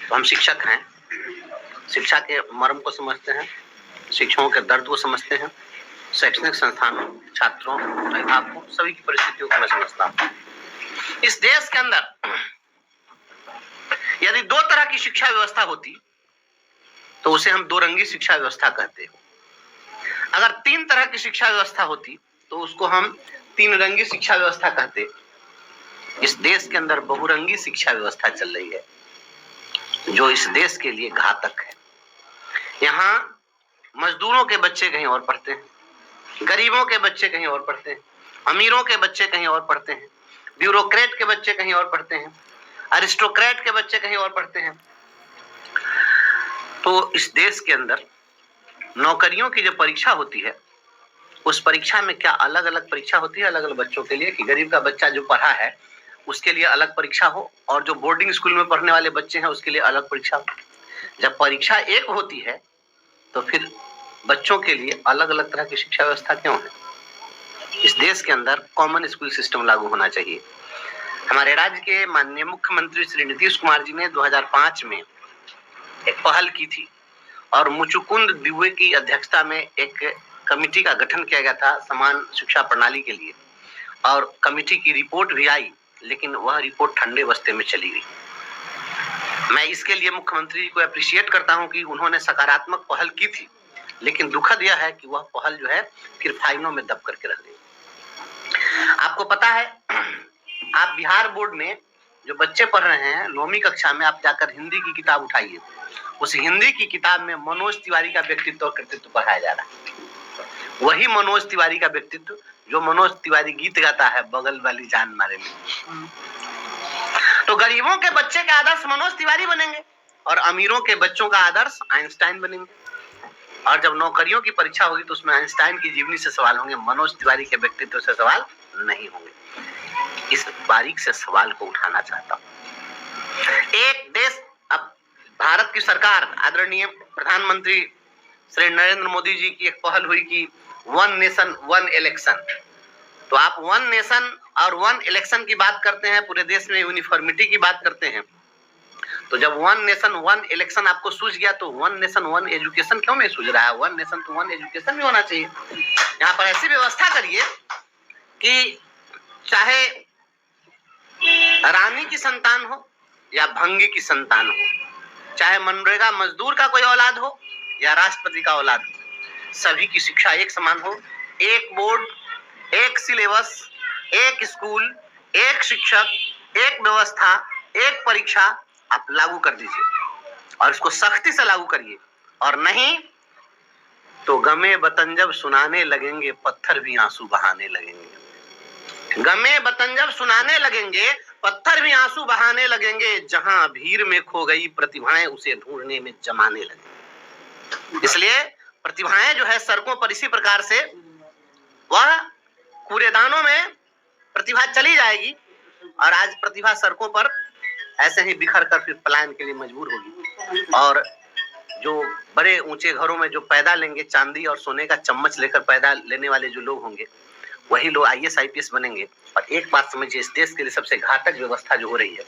तो हम शिक्षक हैं, शिक्षा के मर्म को समझते हैं, शिक्षकों के दर्द को समझते हैं, शैक्षणिक संस्थानों, छात्रों, अभिभावकों, सभी की परिस्थितियों को मैं समझता हूँ। इस देश के अंदर यदि दो तरह की शिक्षा व्यवस्था होती तो उसे हम दो रंगी शिक्षा व्यवस्था कहते हैं। अगर तीन तरह की शिक्षा व्यवस्था होती तो उसको हम तीन रंगी शिक्षा व्यवस्था कहते। इस देश के अंदर बहुरंगी शिक्षा व्यवस्था चल रही है जो इस देश के लिए घातक है। यहाँ मजदूरों के बच्चे कहीं और पढ़ते हैं, गरीबों के बच्चे कहीं और पढ़ते हैं, अमीरों के बच्चे कहीं और पढ़ते हैं, ब्यूरोक्रेट के बच्चे कहीं और पढ़ते हैं, अरिस्टोक्रेट के बच्चे कहीं और पढ़ते हैं। तो इस देश के अंदर नौकरियों की जो परीक्षा होती है उस परीक्षा में क्या अलग अलग परीक्षा होती है अलग अलग बच्चों के लिए, कि गरीब का बच्चा जो पढ़ा है उसके लिए अलग परीक्षा हो और जो बोर्डिंग स्कूल में पढ़ने वाले बच्चे हैं उसके लिए अलग परीक्षा हो। जब परीक्षा एक होती है तो फिर बच्चों के लिए अलग अलग तरह की शिक्षा व्यवस्था क्यों है? इस देश के अंदर कॉमन स्कूल सिस्टम लागू होना चाहिए। हमारे राज्य के माननीय मुख्यमंत्री श्री नीतीश कुमार जी ने 2005 में एक पहल की थी और मुचुकुंद दुबे की अध्यक्षता में एक कमेटी का गठन किया गया था समान शिक्षा प्रणाली के लिए, और कमेटी की रिपोर्ट भी आई, लेकिन वह रिपोर्ट ठंडे बस्ते में चली गई। मैं इसके लिए मुख्यमंत्री जी को अप्रिशिएट करता हूं कि उन्होंने सकारात्मक पहल की थी, लेकिन दुखद यह है कि वह पहल जो है फिर फाइलों में दब करके रह गई। आपको पता है, आप बिहार बोर्ड में जो बच्चे पढ़ रहे हैं 9वीं कक्षा में, आप जाकर हिंदी की किताब उठाइए, उस हिंदी की किताब में मनोज तिवारी का व्यक्तित्व और कृतित्व पढ़ाया जा रहा है। वही मनोज तिवारी का व्यक्तित्व जो मनोज तिवारी गीत गाता है, बगल वाली जान मारे में। तो गरीबों के बच्चे के आदर्श मनोज तिवारी बनेंगे और अमीरों के बच्चों का आदर्श आइंस्टाइन बनेंगे। और जब नौकरियों की परीक्षा होगी तो उसमें आइंस्टाइन की जीवनी से सवाल होंगे, मनोज तिवारी के व्यक्तित्व से सवाल नहीं होंगे। इस बारीक से सवाल को उठाना चाहता हूं। एक देश, अब भारत की सरकार आदरणीय प्रधानमंत्री श्री नरेंद्र मोदी जी की एक पहल हुई कि वन नेशन वन इलेक्शन। तो आप वन नेशन और वन इलेक्शन की बात करते हैं, पूरे देश में यूनिफॉर्मिटी की बात करते हैं। तो जब वन नेशन वन इलेक्शन आपको सूझ गया तो वन नेशन वन एजुकेशन क्यों नहीं सूझ रहा है? वन नेशन तो वन एजुकेशन भी होना चाहिए। यहाँ पर ऐसी व्यवस्था करिए कि चाहे रानी की संतान हो या भंगी की संतान हो, चाहे मनरेगा मजदूर का कोई औलाद हो या राष्ट्रपति का औलाद हो, सभी की शिक्षा एक समान हो। एक बोर्ड, एक सिलेबस, एक स्कूल, एक शिक्षक, एक व्यवस्था, एक परीक्षा आप लागू कर दीजिए और इसको सख्ती से लागू करिए। और नहीं तो गमे वतन जब सुनाने लगेंगे पत्थर भी आंसू बहाने लगेंगे। गमे वतन जब सुनाने लगेंगे पत्थर भी आंसू बहाने लगेंगे। जहां भीड़ में खो गई प्रतिभाएं उसे ढूंढने में जमाने लगेंगे। इसलिए प्रतिभाएं जो है सड़कों पर इसी प्रकार से वह कूड़ेदानों में प्रतिभा चली जाएगी और आज प्रतिभा सड़कों पर ऐसे ही बिखर कर फिर पलायन के लिए मजबूर होगी। और जो बड़े ऊंचे घरों में जो पैदा लेंगे, चांदी और सोने का चम्मच लेकर पैदा लेने वाले जो लोग होंगे वही लोग IAS IPS बनेंगे। और एक बात समझिए, इस देश के लिए सबसे घातक व्यवस्था जो हो रही है